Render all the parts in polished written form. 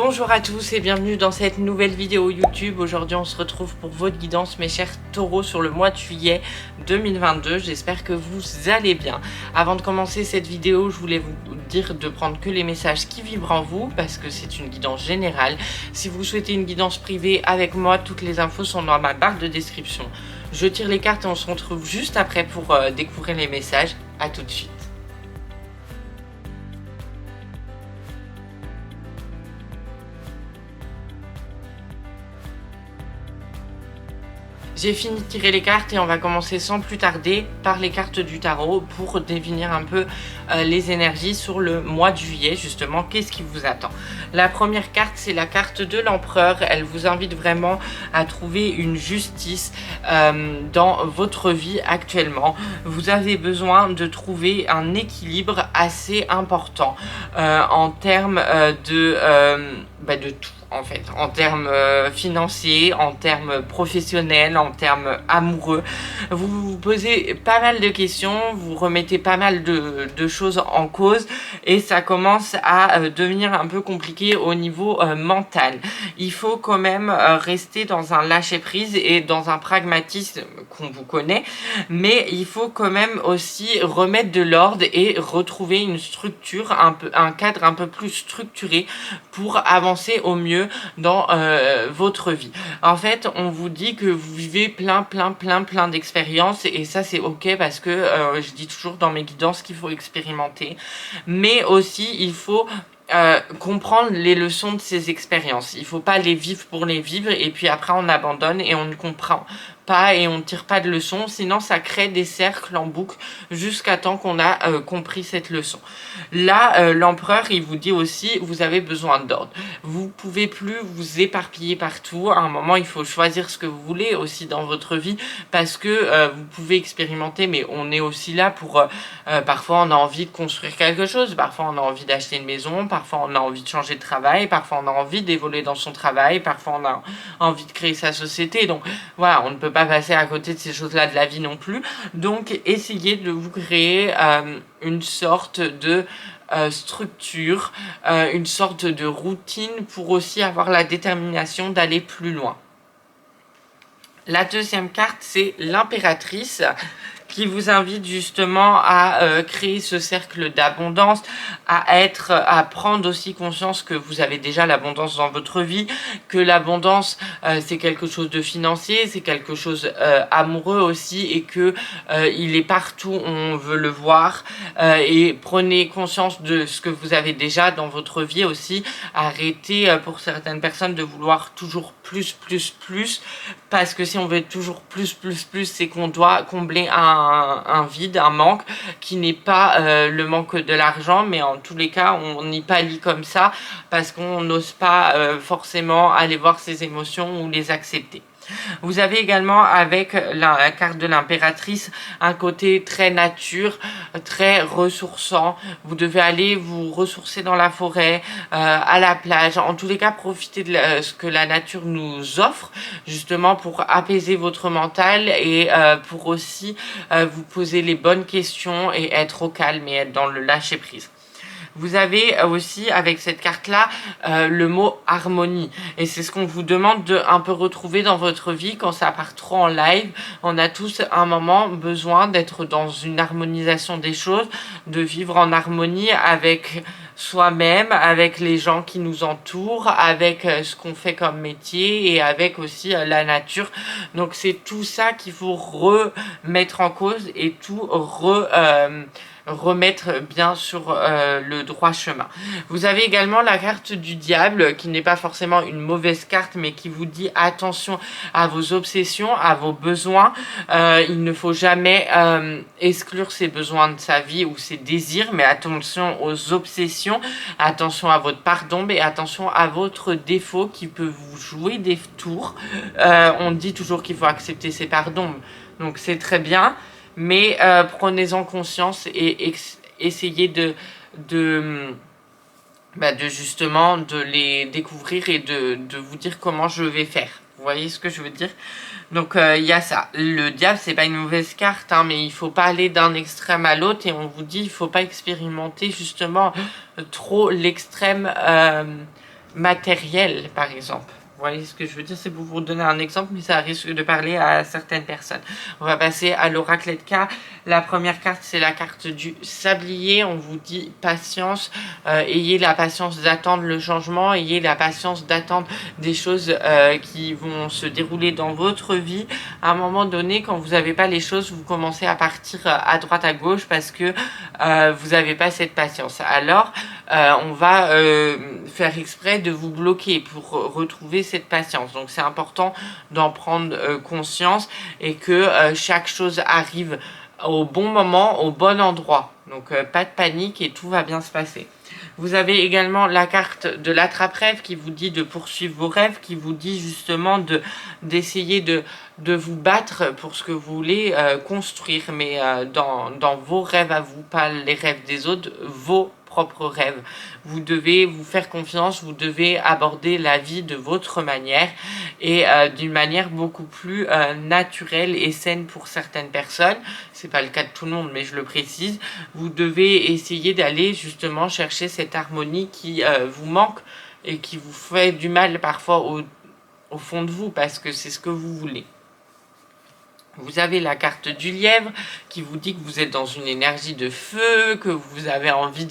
Bonjour à tous et bienvenue dans cette nouvelle vidéo YouTube. Aujourd'hui on se retrouve pour votre guidance mes chers taureaux sur le mois de juillet 2022. J'espère que vous allez bien. Avant de commencer cette vidéo, je voulais vous dire de prendre que les messages qui vibrent en vous parce que c'est une guidance générale. Si vous souhaitez une guidance privée avec moi, toutes les infos sont dans ma barre de description. Je tire les cartes et on se retrouve juste après pour découvrir les messages. A tout de suite. J'ai fini de tirer les cartes et on va commencer sans plus tarder par les cartes du tarot pour définir un peu les énergies sur le mois de juillet. Justement, qu'est-ce qui vous attend? La première carte, c'est la carte de l'empereur. Elle vous invite vraiment à trouver une justice dans votre vie actuellement. Vous avez besoin de trouver un équilibre assez important en termes de tout. En fait, en termes financiers, en termes professionnels, en termes amoureux. Vous vous posez pas mal de questions, vous remettez pas mal de choses en cause et ça commence à devenir un peu compliqué au niveau mental. Il faut quand même rester dans un lâcher-prise et dans un pragmatisme qu'on vous connaît, mais il faut quand même aussi remettre de l'ordre et retrouver une structure, un cadre un peu plus structuré pour avancer au mieux dans votre vie. En fait, on vous dit que vous vivez plein d'expériences et ça c'est ok parce que je dis toujours dans mes guidances qu'il faut expérimenter, mais aussi il faut comprendre les leçons de ces expériences. Il faut pas les vivre pour les vivre et puis après on abandonne et on ne comprend pas et on ne tire pas de leçons, sinon ça crée des cercles en boucle jusqu'à temps qu'on a compris cette leçon. Là, l'empereur, il vous dit aussi, vous avez besoin d'ordre. Vous pouvez plus vous éparpiller partout. À un moment, il faut choisir ce que vous voulez aussi dans votre vie parce que vous pouvez expérimenter, mais on est aussi là pour... parfois, on a envie de construire quelque chose. Parfois, on a envie d'acheter une maison. Parfois, on a envie de changer de travail. Parfois, on a envie d'évoluer dans son travail. Parfois, on a envie de créer sa société. Donc, voilà, on ne peut pas passer à côté de ces choses-là de la vie non plus. Donc, essayez de vous créer une sorte de structure, une sorte de routine pour aussi avoir la détermination d'aller plus loin. La deuxième carte, c'est l'impératrice qui vous invite justement à créer ce cercle d'abondance, à prendre aussi conscience que vous avez déjà l'abondance dans votre vie, que l'abondance c'est quelque chose de financier, c'est quelque chose amoureux aussi et que il est partout où on veut le voir et prenez conscience de ce que vous avez déjà dans votre vie aussi. Arrêtez pour certaines personnes de vouloir toujours plus parce que si on veut toujours plus c'est qu'on doit combler un vide, un manque qui n'est pas le manque de l'argent, mais en tous les cas on y pallie comme ça parce qu'on n'ose pas forcément aller voir ses émotions ou les accepter. Vous avez également avec la carte de l'impératrice un côté très nature, très ressourçant. Vous devez aller vous ressourcer dans la forêt, à la plage. En tous les cas, profitez de ce que la nature nous offre, justement pour apaiser votre mental et pour aussi vous poser les bonnes questions et être au calme et être dans le lâcher prise. Vous avez aussi avec cette carte-là le mot harmonie. Et c'est ce qu'on vous demande de un peu retrouver dans votre vie quand ça part trop en live. On a tous un moment besoin d'être dans une harmonisation des choses, de vivre en harmonie avec soi-même, avec les gens qui nous entourent, avec ce qu'on fait comme métier et avec aussi la nature. Donc c'est tout ça qu'il faut remettre en cause et tout remettre bien sur le droit chemin. Vous avez également la carte du diable qui n'est pas forcément une mauvaise carte mais qui vous dit attention à vos obsessions, à vos besoins. Il ne faut jamais exclure ses besoins de sa vie ou ses désirs, mais attention aux obsessions, attention à votre part d'ombre et attention à votre défaut qui peut vous jouer des tours. On dit toujours qu'il faut accepter ses parts d'ombre, donc c'est très bien. Mais prenez-en conscience et essayez de justement de les découvrir et de vous dire comment je vais faire. Vous voyez ce que je veux dire? Donc il y a ça. Le diable, c'est pas une mauvaise carte, hein, mais il faut pas aller d'un extrême à l'autre et on vous dit il faut pas expérimenter justement trop l'extrême matériel, par exemple. Vous voyez ce que je veux dire? C'est pour vous donner un exemple, mais ça risque de parler à certaines personnes. On va passer à l'oracle de cas. La première carte, c'est la carte du sablier. On vous dit patience. Ayez la patience d'attendre le changement. Ayez la patience d'attendre des choses qui vont se dérouler dans votre vie. À un moment donné, quand vous n'avez pas les choses, vous commencez à partir à droite, à gauche parce que vous n'avez pas cette patience. Alors, on va faire exprès de vous bloquer pour retrouver cette patience. Donc c'est important d'en prendre conscience et que chaque chose arrive au bon moment, au bon endroit. Donc pas de panique et tout va bien se passer. Vous avez également la carte de l'attrape-rêve qui vous dit de poursuivre vos rêves, qui vous dit justement d'essayer de vous battre pour ce que vous voulez construire, mais dans vos rêves à vous, pas les rêves des autres, vos propres rêves. Vous devez vous faire confiance, vous devez aborder la vie de votre manière et d'une manière beaucoup plus naturelle et saine pour certaines personnes. C'est pas le cas de tout le monde, mais je le précise. Vous devez essayer d'aller justement chercher cette harmonie qui vous manque et qui vous fait du mal parfois au fond de vous parce que c'est ce que vous voulez. Vous avez la carte du lièvre qui vous dit que vous êtes dans une énergie de feu, que vous avez envie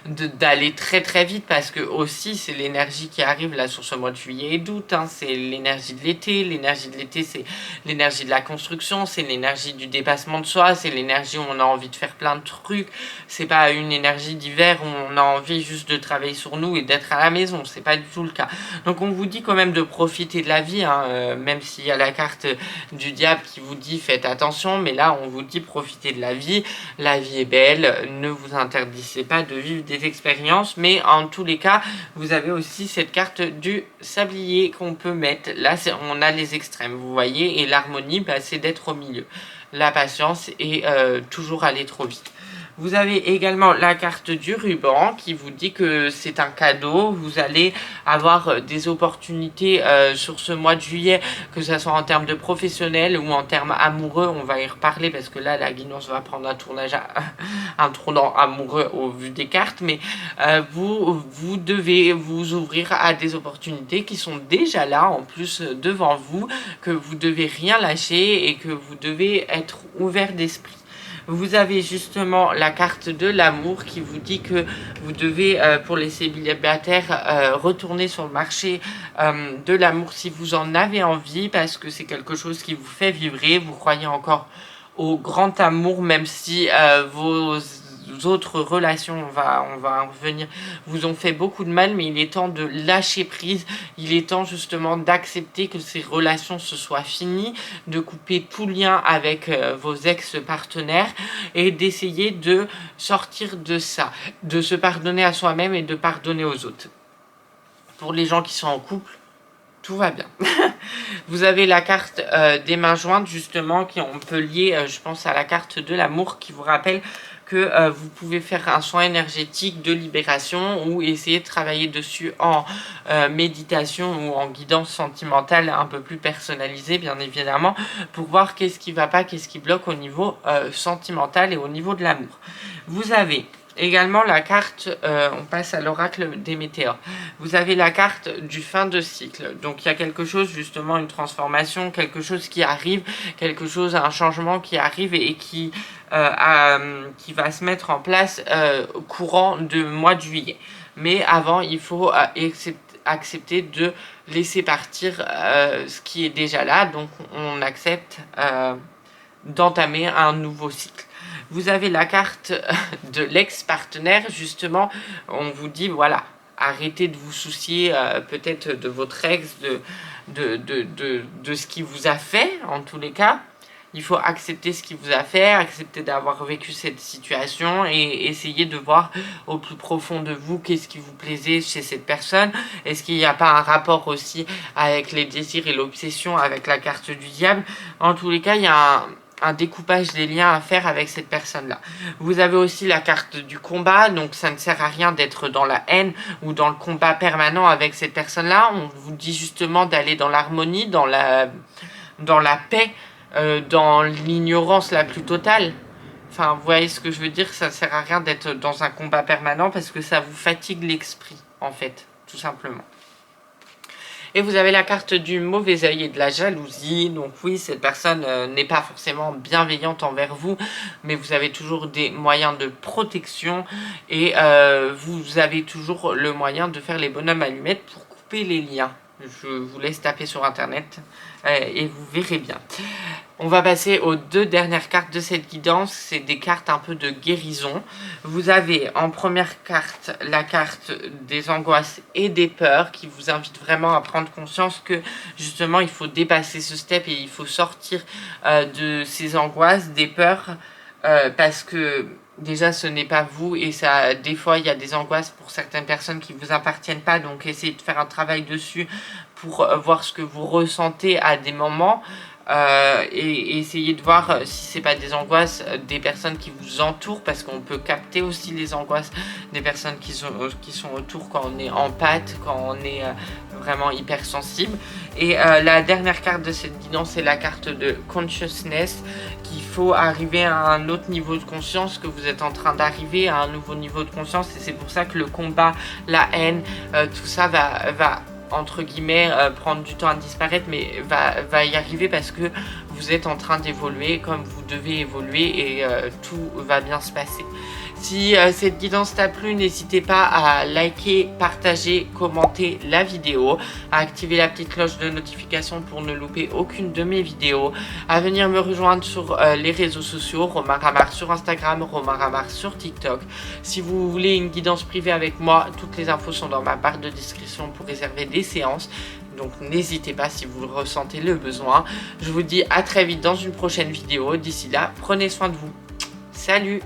d'aller très très vite parce que aussi c'est l'énergie qui arrive là sur ce mois de juillet et d'août. Hein, c'est l'énergie de l'été. L'énergie de l'été, c'est l'énergie de la construction, c'est l'énergie du dépassement de soi, c'est l'énergie où on a envie de faire plein de trucs. C'est pas une énergie d'hiver où on a envie juste de travailler sur nous et d'être à la maison. C'est pas du tout le cas. Donc on vous dit quand même de profiter de la vie, hein, même s'il y a la carte du diable qui vous dit faites attention, mais là on vous dit profitez de la vie est belle, ne vous interdisez pas de vivre des expériences, mais en tous les cas vous avez aussi cette carte du sablier qu'on peut mettre, là on a les extrêmes, vous voyez, et l'harmonie c'est d'être au milieu, la patience et toujours aller trop vite. Vous avez également la carte du ruban qui vous dit que c'est un cadeau. Vous allez avoir des opportunités sur ce mois de juillet, que ce soit en termes de professionnel ou en termes amoureux. On va y reparler parce que là, la guidance va prendre un tournant amoureux au vu des cartes. Mais vous devez vous ouvrir à des opportunités qui sont déjà là, en plus devant vous, que vous devez rien lâcher et que vous devez être ouvert d'esprit. Vous avez justement la carte de l'amour qui vous dit que vous devez, pour les célibataires, retourner sur le marché de l'amour si vous en avez envie, parce que c'est quelque chose qui vous fait vibrer. Vous croyez encore au grand amour, même si vos autres relations, on va en revenir, vous ont fait beaucoup de mal, mais il est temps de lâcher prise, il est temps justement d'accepter que ces relations se soient finies, de couper tout lien avec vos ex-partenaires et d'essayer de sortir de ça, de se pardonner à soi-même et de pardonner aux autres. Pour les gens qui sont en couple, tout va bien. Vous avez la carte des mains jointes justement, qui on peut lier, je pense à la carte de l'amour qui vous rappelle que vous pouvez faire un soin énergétique de libération ou essayer de travailler dessus en méditation ou en guidance sentimentale un peu plus personnalisée bien évidemment, pour voir qu'est-ce qui va pas, qu'est-ce qui bloque au niveau sentimental et au niveau de l'amour. Vous avez également la carte, on passe à l'oracle des météores. Vous avez la carte du fin de cycle. Donc il y a quelque chose, justement, une transformation, quelque chose qui arrive, quelque chose, un changement qui arrive et qui va se mettre en place courant du mois de juillet. Mais avant, il faut accepter de laisser partir ce qui est déjà là. Donc on accepte d'entamer un nouveau cycle. Vous avez la carte de l'ex-partenaire, justement, on vous dit, voilà, arrêtez de vous soucier peut-être de votre ex, de ce qui vous a fait, en tous les cas. Il faut accepter ce qui vous a fait, accepter d'avoir vécu cette situation et essayer de voir au plus profond de vous qu'est-ce qui vous plaisait chez cette personne. Est-ce qu'il n'y a pas un rapport aussi avec les désirs et l'obsession avec la carte du diable? En tous les cas, il y a un découpage des liens à faire avec cette personne-là. Vous avez aussi la carte du combat, donc ça ne sert à rien d'être dans la haine ou dans le combat permanent avec cette personne-là. On vous dit justement d'aller dans l'harmonie, dans la paix, dans l'ignorance la plus totale. Enfin, vous voyez ce que je veux dire, ça ne sert à rien d'être dans un combat permanent parce que ça vous fatigue l'esprit, en fait, tout simplement. Et vous avez la carte du mauvais œil et de la jalousie. Donc oui, cette personne n'est pas forcément bienveillante envers vous, mais vous avez toujours des moyens de protection et vous avez toujours le moyen de faire les bonhommes allumettes pour couper les liens. Je vous laisse taper sur internet et vous verrez bien. On va passer aux 2 dernières cartes de cette guidance. C'est des cartes un peu de guérison. Vous avez en première carte la carte des angoisses et des peurs qui vous invite vraiment à prendre conscience que justement il faut dépasser ce step et il faut sortir de ces angoisses, des peurs parce que déjà ce n'est pas vous et ça, des fois il y a des angoisses pour certaines personnes qui ne vous appartiennent pas, donc essayez de faire un travail dessus pour voir ce que vous ressentez à des moments et essayez de voir si c'est pas des angoisses des personnes qui vous entourent, parce qu'on peut capter aussi les angoisses des personnes qui sont autour quand on est en pâte, quand on est vraiment hypersensible. Et la dernière carte de cette guidance, c'est la carte de consciousness, qu'il faut arriver à un autre niveau de conscience, que vous êtes en train d'arriver à un nouveau niveau de conscience, et c'est pour ça que le combat, la haine, tout ça va entre guillemets prendre du temps à disparaître, mais va y arriver parce que vous êtes en train d'évoluer comme vous devez évoluer et tout va bien se passer. Si cette guidance t'a plu, n'hésitez pas à liker, partager, commenter la vidéo, à activer la petite cloche de notification pour ne louper aucune de mes vidéos, à venir me rejoindre sur les réseaux sociaux, Romain Ramard sur Instagram, Romain Ramard sur TikTok. Si vous voulez une guidance privée avec moi, toutes les infos sont dans ma barre de description pour réserver des séances. Donc n'hésitez pas si vous ressentez le besoin. Je vous dis à très vite dans une prochaine vidéo. D'ici là, prenez soin de vous. Salut!